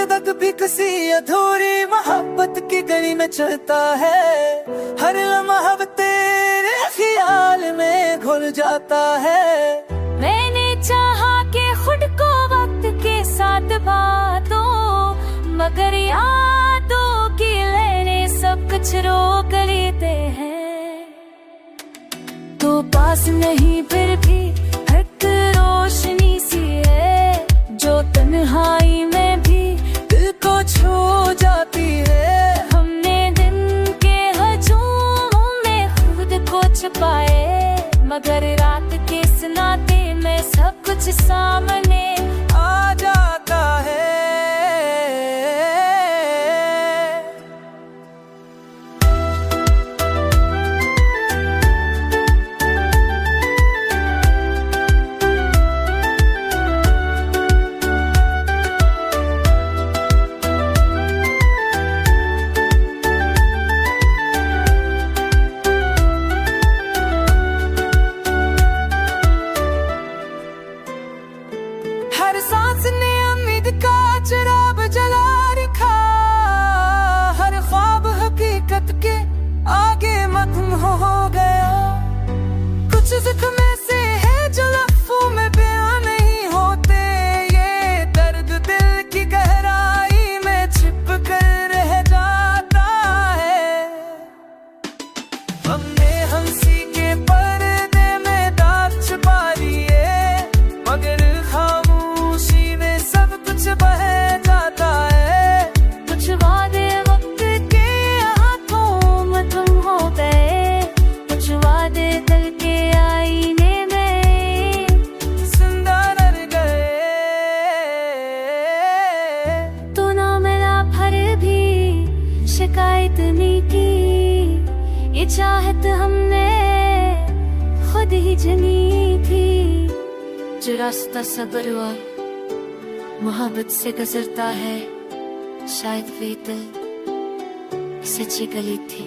ये तक भी किसी अधूरी मोहब्बत की गली में चलता है। हर लम्हा तेरे ख्याल में घुल जाता है। मैंने चाहा कि खुद को वक्त के साथ बातों, मगर यादों की लहरें सब कुछ रोक लेते हैं। तो पास नहीं फिर भी एक रोशनी सी है, जो तन्हाई में भी दिल को छू जाती है। हमने दिन के हजूमों में खुद को छुपाए, मगर रात के सन्नाटे में सब कुछ सामने आ जाता है। हर सांस ने उम्मीद का चिराग जला रखा। हर ख्वाब हकीकत के आगे मखूम हो गया। कुछ ज़ख्म ऐसे है जो लफ्ज़ों में बयां नहीं होते। ये दर्द दिल की गहराई में छिप कर रह जाता है। हमने हंसी के पर्दे में दाग छुपा लिए, मगर बह जाता है। कुछ वादे वक्त के हाथों में तुम हो गए, कुछ वादे दिल के आईने में जिंदा रह गए। तो ना मिला फिर भी शिकायत नहीं की। ये चाहत हमने खुद ही जनी थी। जो रास्ता सब्र हुआ मोहब्बत से गुजरता है, शायद वे दिल सच्ची गली थी।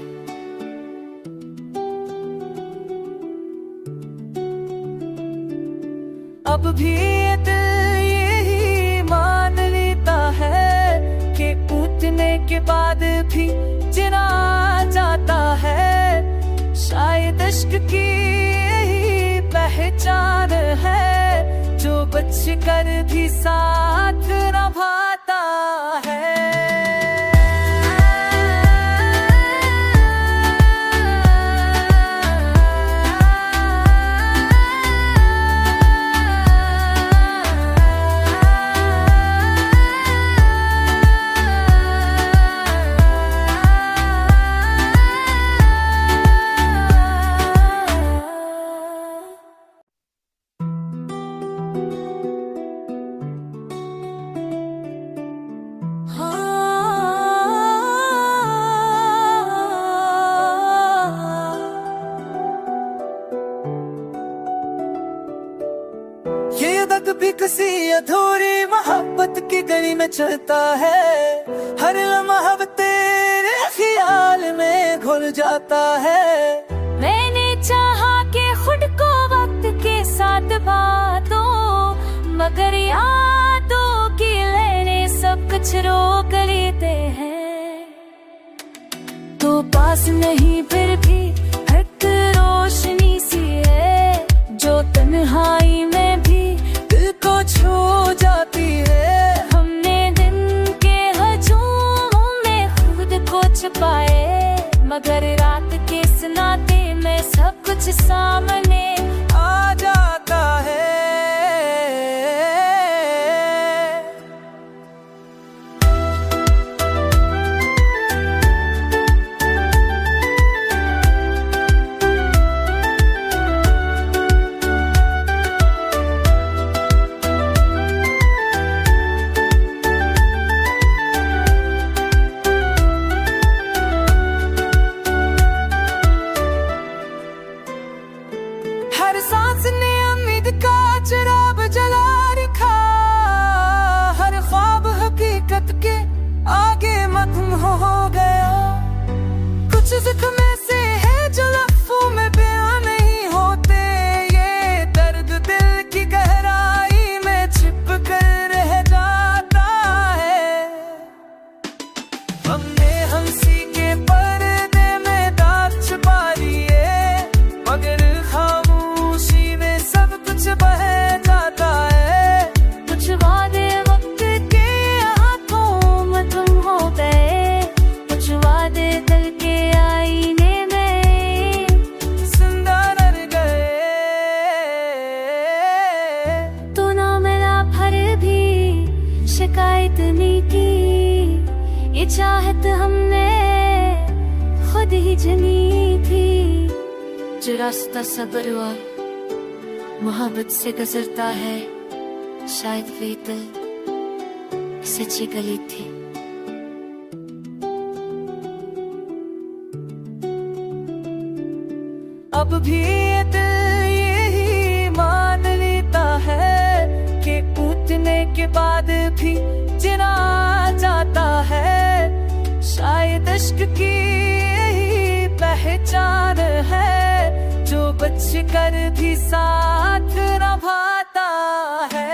अब भी ये दिल यही मान लेता है कि उठने के बाद भी जिना जाता है। शायद इश्क की यही पहचान है, जो बच कर भी साथ निभाता है। ये तक भी किसी अधूरी मोहब्बत की गली में चलता है। हर लम्हा तेरे ख्याल में घुल जाता है। मैंने चाहा कि खुद को वक्त के साथ बातों, मगर यादों की लहरें सब कुछ रोक लेते हैं। तो पास नहीं फिर भी एक रोशनी सी है, जो तन्हाई में भी दिल को छू जाती है। हमने दिन के हजूमों में खुद को छुपाए, मगर रात के सन्नाटे में सब कुछ सामने आ जाता है। चाहत हमने खुद ही जनी थी। जो रास्ता सब्र और मोहब्बत से गुजरता है, शायद वे दिल सच्ची गली थी। अब भी ये दिल यही मान लेता है कि टूटने के बाद भी जिना जाता है। शायद इश्क की यही पहचान है, जो बच कर भी साथ निभाता है।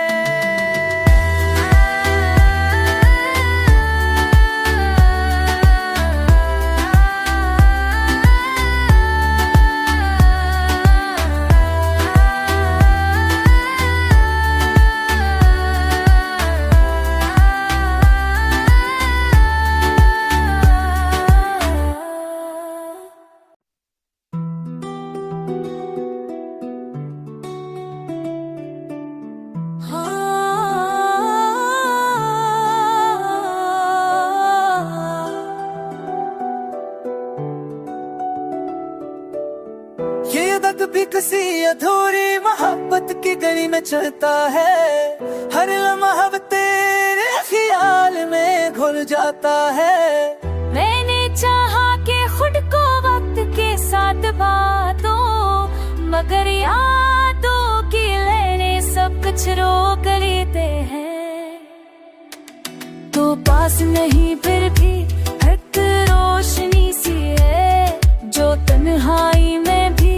ये दग भी किसी अधूरी मोहब्बत की गली में चलता है। हर लम्हा तेरे ख्याल में घुल जाता है। मैंने चाहा कि खुद को वक्त के साथ बातों, मगर यादों की लहरें सब कुछ रोक लेते हैं। तो पास नहीं फिर भी एक रोशनी सी है, जो तन्हाई में भी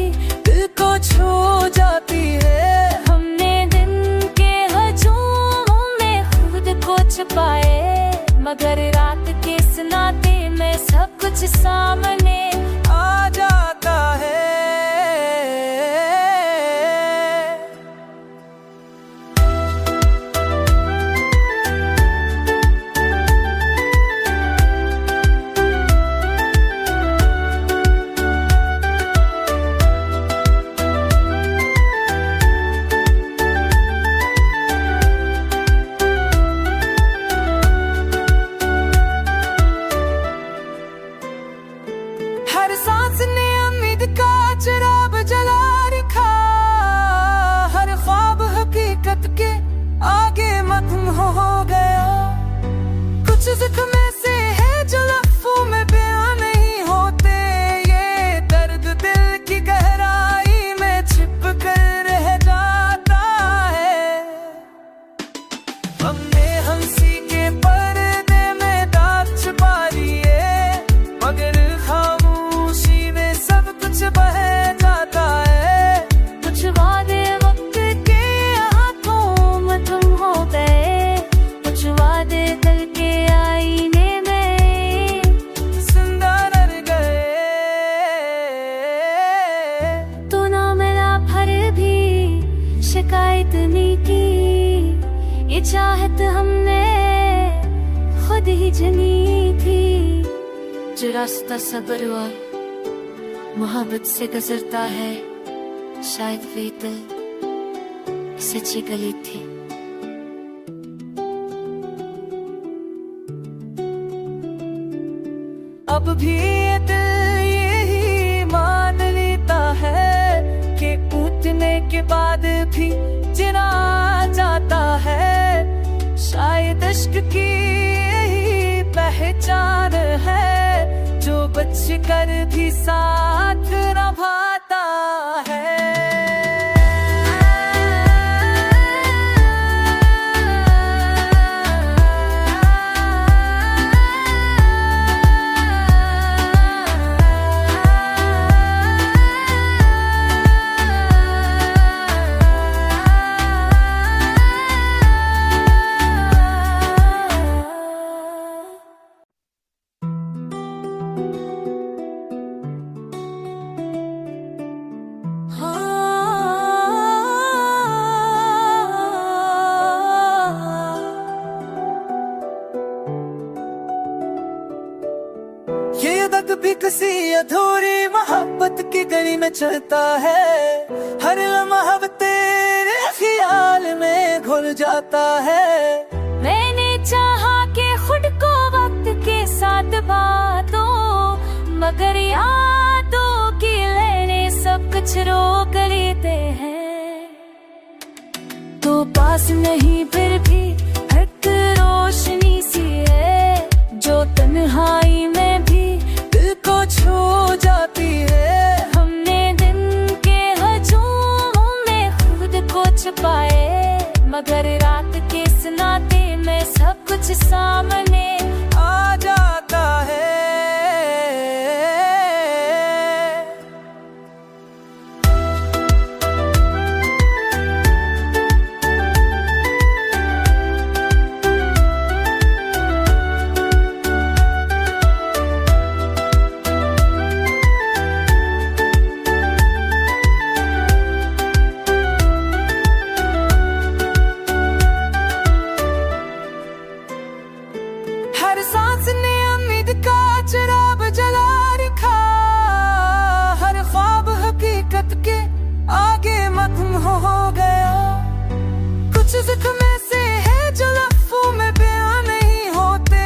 दिल को छू जाती है। हमने दिन के हजूमों में खुद को छुपाए, मगर रात के सन्नाटे में सब कुछ सामने आ जाता है। हर सांस ने उम्मीद का चिराग जला रखा। हर ख्वाब हकीकत के आगे मथम हो गया। कुछ जिक्र से है जो लफ्ज़ों में बयां नहीं होते। ये दर्द दिल की गहराई में छिप कर रह जाता है। हमने हंसी के पर्दे में दाग छुपा लिए, मगर कुछ बह जाता है। कुछ वादे वक्त के हाथों में तुम हो गए, कुछ वादे दिल के आईने में जिंदा रह गए। तो ना मिला फिर भी शिकायत नहीं की। ये चाहत हमने खुद ही जनी थी। जो रास्ता सब्र और मोहब्बत से गुजरता है, शायद वे दिल सच्ची गली थी। अब भी ये दिल यही मान लेता है कि टूटने के बाद भी जिना जाता है। शायद इश्क की यही पहचान है, जो बच कर भी साथ निभाता है। ये दग भी किसी अधूरी मोहब्बत की गली में चलता है। हर लम्हा तेरे ख्याल में घुल जाता है। मैंने चाहा कि खुद को वक्त के साथ मगर यादों की लहरें सब कुछ रोक लेते हैं। तो पास नहीं फिर भी एक रोशनी सी है, जो तन्हाई में भी दिल को छू जाती है। हमने दिन के हजूमों में खुद को छुपाए, मगर रात के सन्नाटे में सब कुछ सामने आ जाता है। हर सांस ने उम्मीद का चिराग जला रखा, हर ख्वाब हकीकत के आगे मखम हो गया। कुछ ज़ख्म ऐसे है जो लफ्ज़ों में बयां नहीं होते,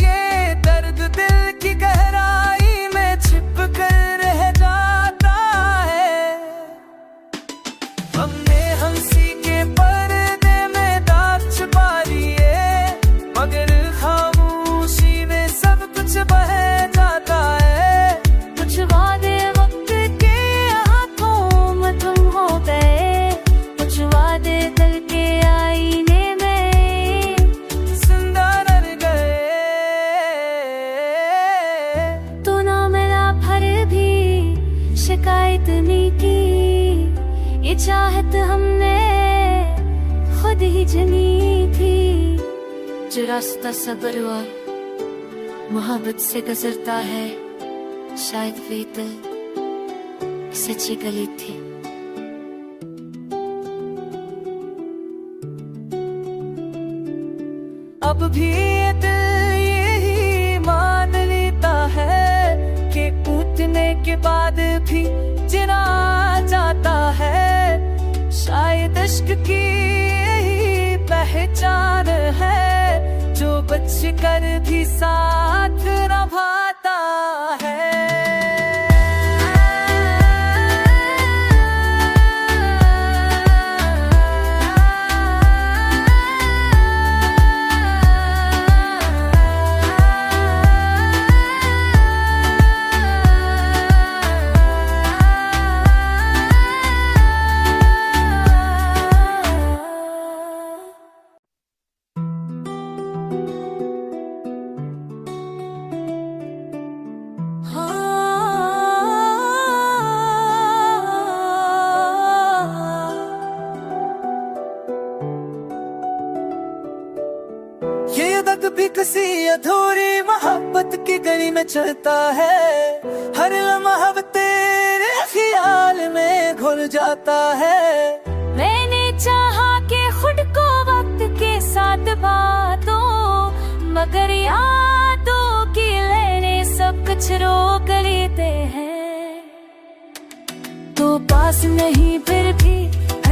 ये दर्द दिल की गहराई में छिप कर रह जाता है। हमने हंसी के पर्दे में दाग छुपा लिए, मगर बह जाता है। कुछ वादे वक्त के हाथों में तुम हो गए, कुछ वादे दिल के आईने में जिंदा रह गए। तो ना मिला फिर भी शिकायत नहीं की, ये चाहत हमने खुद ही जनी थी। जो रास्ता सब्र हुआ मोहब्बत से गुजरता है, शायद वे दिल सच्ची गली थी। अब भी ये दिल यही मान लेता है कि टूटने के बाद भी जिना जाता है। शायद इश्क की यही पहचान है, जो बच कर भी साथ निभाता है। भी किसी अधूरी मोहब्बत की गली में चलता है, हर लम्हा तेरे ख्याल में घुल जाता है। मैंने चाहा कि खुद को वक्त के साथ बातों, मगर यादों की लहरें सब कुछ रोक लेते हैं। तो पास नहीं फिर भी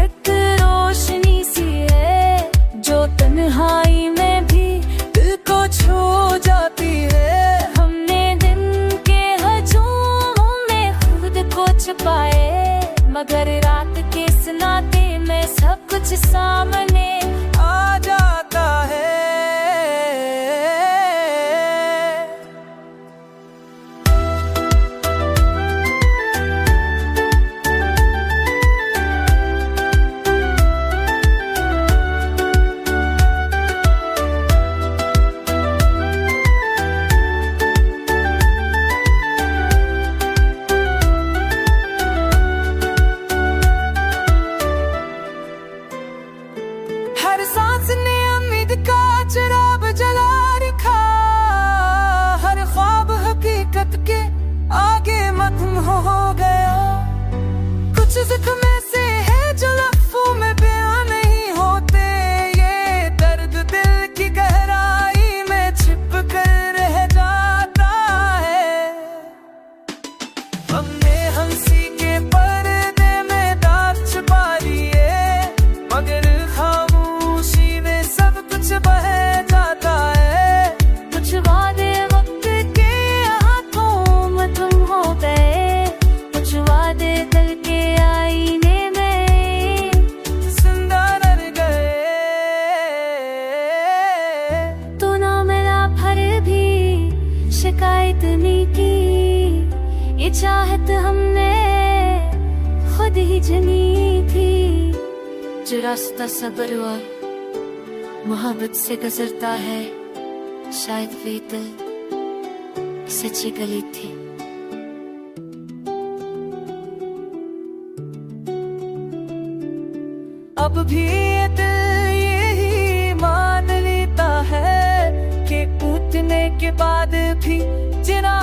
एक रोशनी सी है, जो तन्हाई में भी को छू जाती है। हमने दिन के हजूमों में खुद को छुपाए, मगर रात के सन्नाटे में सब कुछ सामने आ जाता है। हर सांस ने उम्मीद का चिराग जला रखा, हर ख्वाब हकीकत के आगे मखम हो गया। कुछ ज़ख्म ऐसे है जो लफ्ज़ों में बयां नहीं होते, ये दर्द दिल की गहराई में छिप कर रह जाता है। हमने हंसी के पर्दे में दाग छुपा लिए, मगर बह जाता है। कुछ वादे वक्त के हाथों में तुम शिकायत नहीं की, ये चाहत हमने खुद ही जनी थी। जो रास्ता सब्र और मोहब्बत से गुजरता है, शायद वे दिल सच्ची गली थी। अब भी ये दिल यही मान लेता है कि टूटने के बाद भी जिना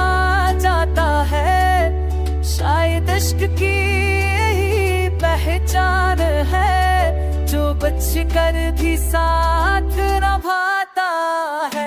जाता है। शायद इश्क की यही पहचान है, जो बच कर भी साथ निभाता है।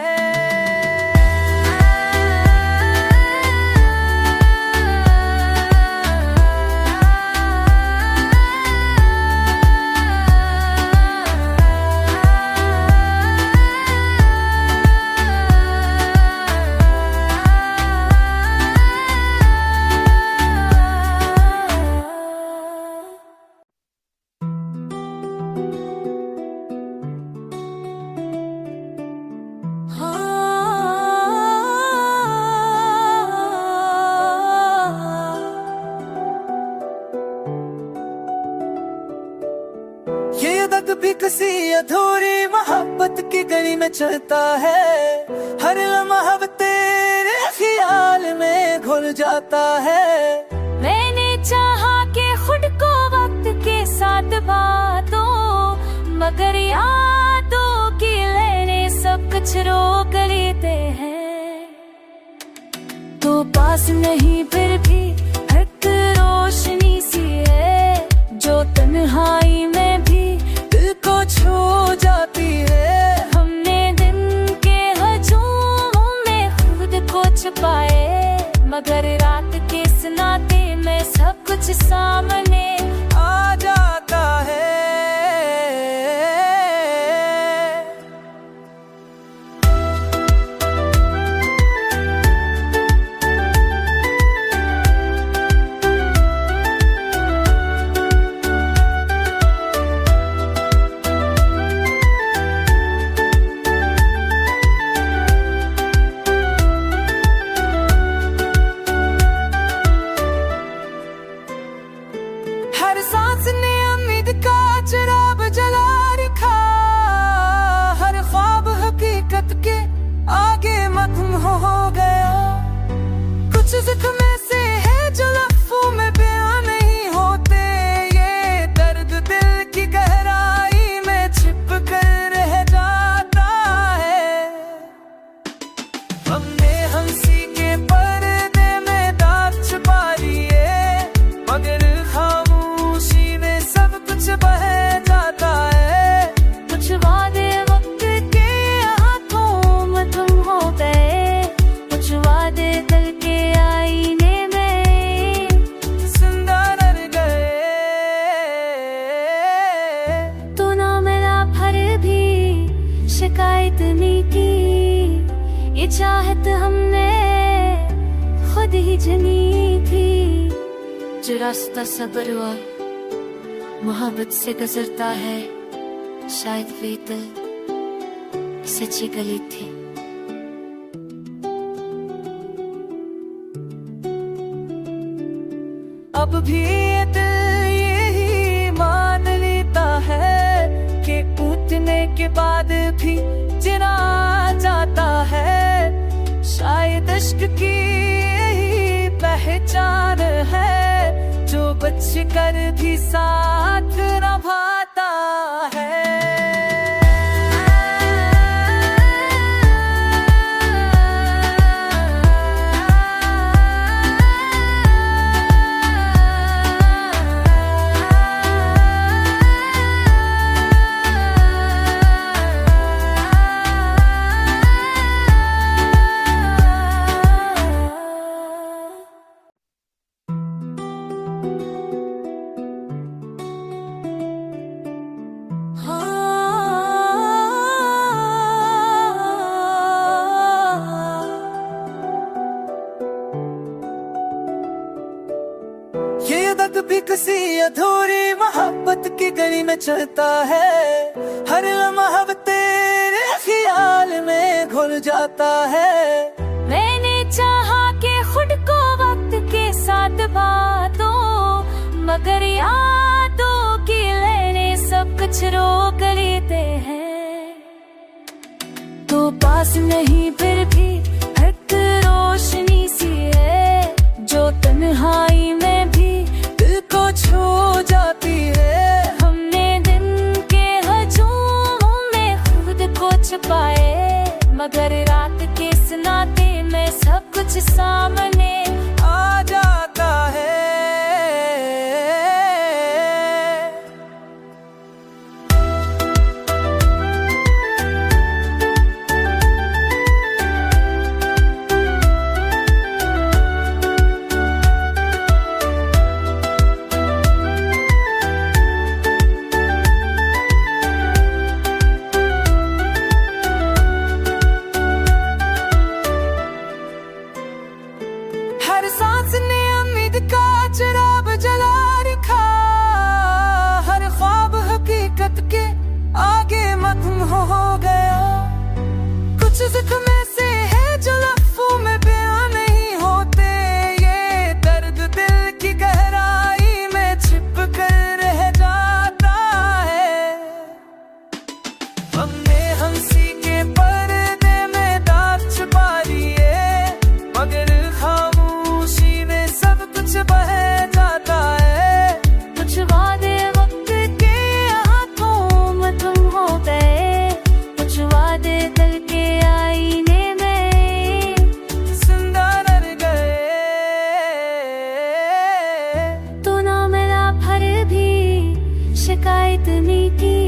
ये दग भी किसी अधूरी मोहब्बत की गली में चलता है। हर लम्हा तेरे ख्याल में घुल जाता है। मैंने चाहा कि खुद को वक्त के साथ बातों, मगर यादों की लहरें सब कुछ रोक लेते हैं। तो पास नहीं फिर भी एक रोशनी सी है, जो तन्हाई में भी दिल को छू जाती है। हमने दिन के हजूमों में खुद को छुपाए, मगर रात के सन्नाटे में सब कुछ सामने आ जाता है। हर सांस ने उम्मीद का चिराग जला रखा। हर ख्वाब हकीकत के आगे मखूम हो गया। कुछ जिक्र से है जो लफ्ज़ों में बयां नहीं होते। ये दर्द दिल की गहराई में छिप कर रह जाता है। हमने हंसी के पर्दे में दाग छुपा लिए, मगर खामोशी में सब कुछ बह जाता है। कुछ वादे वक्त के हाथों में तुम हो गए, कुछ वादे दिल के आईने में जिंदा रह गए। तो ना मिला फिर भी शिकायत नहीं की, ये चाहत हमने खुद ही जनी थी। जो रास्ता सब्र और मोहब्बत से गुजरता है, शायद वे दिल सच्ची गली थी। अब भी ये दिल यही मान लेता है कि टूटने के बाद भी जिना जाता है। शायद इश्क की यही पहचान है, जो बच कर भी साथ निभाता है। ये दग भी किसी अधूरी मोहब्बत की गली में चलता है। हर लम्हा तेरे ख्याल में घुल जाता है। मैंने साथ बातों, मगर यादों की लहरें सब कुछ रोक लेते हैं। तो पास नहीं फिर भी एक रोशनी सी है, जो तन्हाई में भी दिल को छू जाती है। हमने दिन के हजूमों में खुद को छुपाए, मगर रात के सन्नाटे में सब कुछ सामने आ जाता है। हर सांस ने उम्मीद का चिराग जला रखा, हर ख्वाब हकीकत के आगे मखूम हो गया। कुछ ज़ख्म ऐसे है जो लफ्ज़ों में बयां नहीं होते, ये दर्द दिल की गहराई में छिप कर रह जाता है। हमने हंसी के पर्दे में दाग छुपा लिए, मगर बह जाता है। कुछ वादे वक्त के हाथों में तुम हो गए, कुछ वादे दिल के आईने में जिंदा रह गए। तो ना मिला फिर भी शिकायत नहीं की,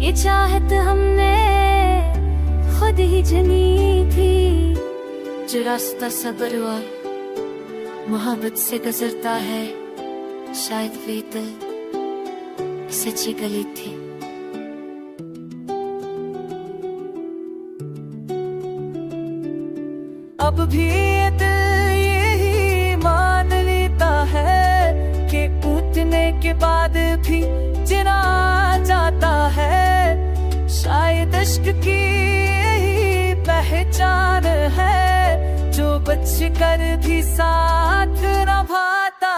ये चाहत हमने खुद ही जनी थी। जो रास्ता सब्र और मोहब्बत से गुजरता है, शायद वे दिल सच्ची गली थी। अब भी ये दिल यही मान लेता है कि टूटने के बाद भी जिना जाता है। शायद इश्क की यही पहचान है, जो बच कर भी साथ निभाता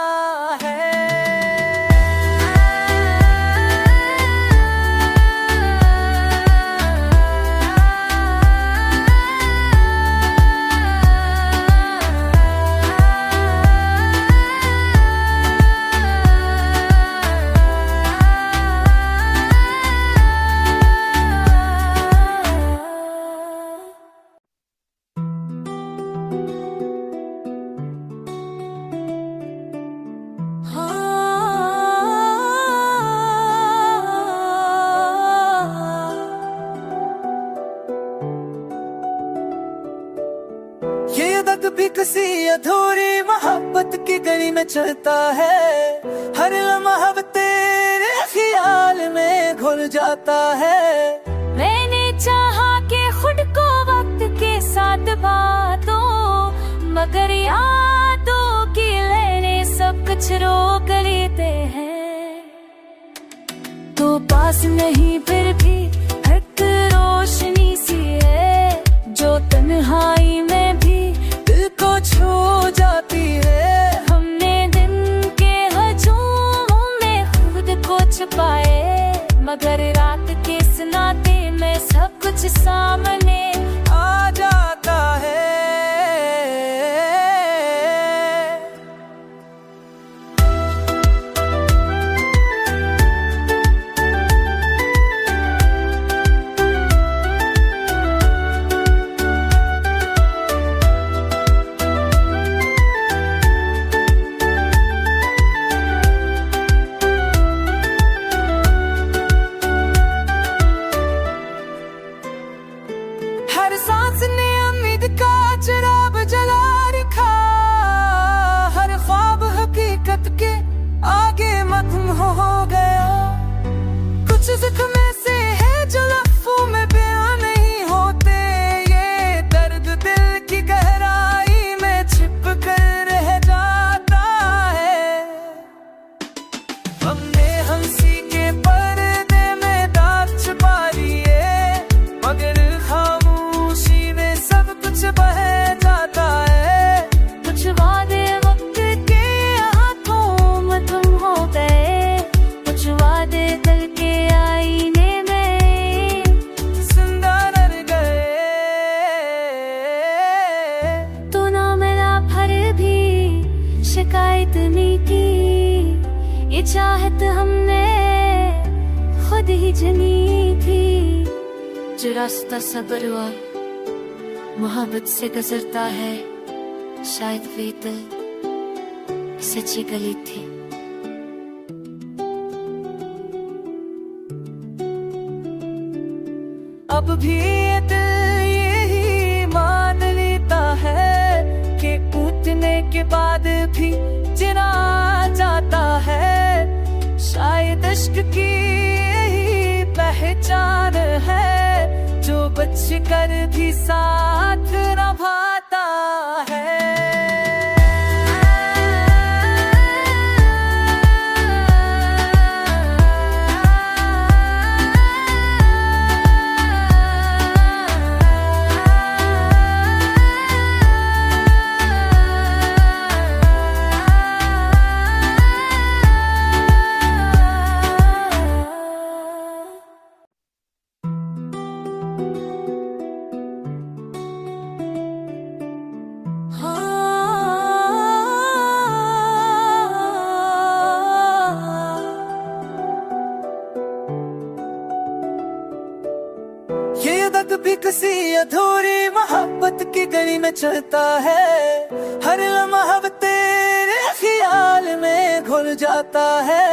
है। भी किसी अधूरी मोहब्बत की गली में चलता है, हर लम्हा तेरे ख्याल में घुल जाता है। मैंने चाहा कि खुद को वक्त के साथ बातों, मगर यादों की लहरें सब कुछ रोक लेते हैं। तो पास नहीं फिर भी एक रोशनी सी है, जो तन्हाई में भी को छू जाती है। हमने दिन के हजूमों में खुद को छुपाए, मगर रात के सन्नाटे में सब कुछ सामने आ जाता है। हर सांस ने उम्मीद का चिराग जला रखा, हर ख्वाब हकीकत के आगे मखूम हो गया। कुछ ज़ख्म ऐसे है जो लफ्ज़ों में बयां नहीं होते, ये दर्द दिल की गहराई में छिप कर रह जाता है। हमने हंसी के पर्दे में दाग छुपा लिए, मगर बह जाता है। कुछ वादे वक्त नहीं की, ये चाहत हमने खुद ही जनी थी। जो रास्ता सब्र और मोहब्बत से गुजरता है, शायद वे दिल सच्ची गली थी। अब भी ये दिल यही मान लेता है कि टूटने के बाद भी जिना जाता है। शायद इश्क की यही पहचान है, जो बच कर भी साथ निभाता है। ये दर्द भी किसी अधूरी मोहब्बत की गली में चलता है। हर लम्हा तेरे ख्याल में घुल जाता है।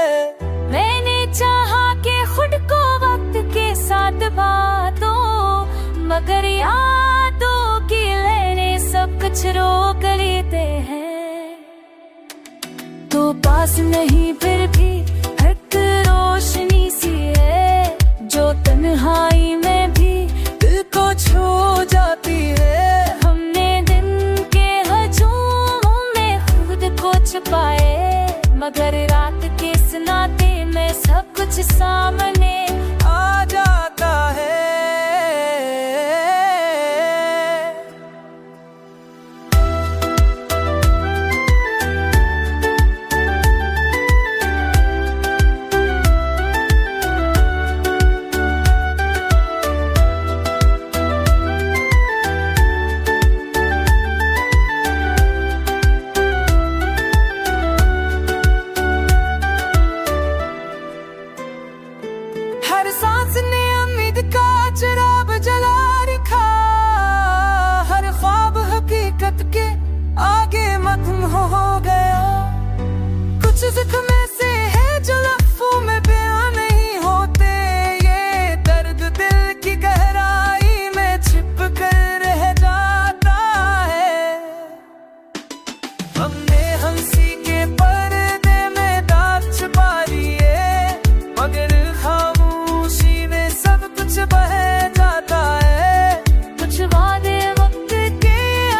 मैंने चाहा कि खुद को वक्त के साथ बातों, मगर यादों की लेने सब कुछ रोक लेते हैं। तो पास नहीं फिर भी एक रोशनी सी है, जो तन्हाई में भी दिल को छू जाती है। हमने दिन के हजूमों में खुद को छुपाए, मगर रात के सन्नाटे में सब कुछ सामने आ जाता है। हर सांस ने उम्मीद का चिराग जला रखा। हर ख्वाब हकीकत के आगे मखूम हो गया। कुछ जख्म ऐसे है जो लफ्ज़ों में बयां नहीं होते। ये दर्द दिल की गहराई में छिप कर रह जाता है। हमने हंसी के पर्दे में दाग छुपा लिए, मगर खामोशी में सब कुछ बह जाता है। कुछ वादे वक्त के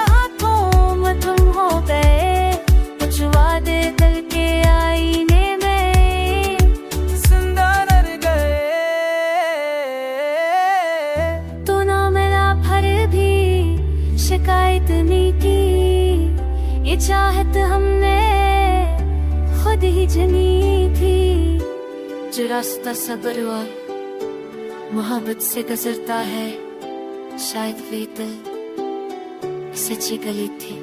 हाथों में तुम हो गए, कुछ वादे दिल के आईने में जिंदा रह गए। तो ना मिला फिर भी शिकायत नहीं की, ये चाहत हमने खुद ही जनी थी। जो रास्ता सब्र और मोहब्बत से गुजरता है, शायद वे दिल सच्ची गली थी।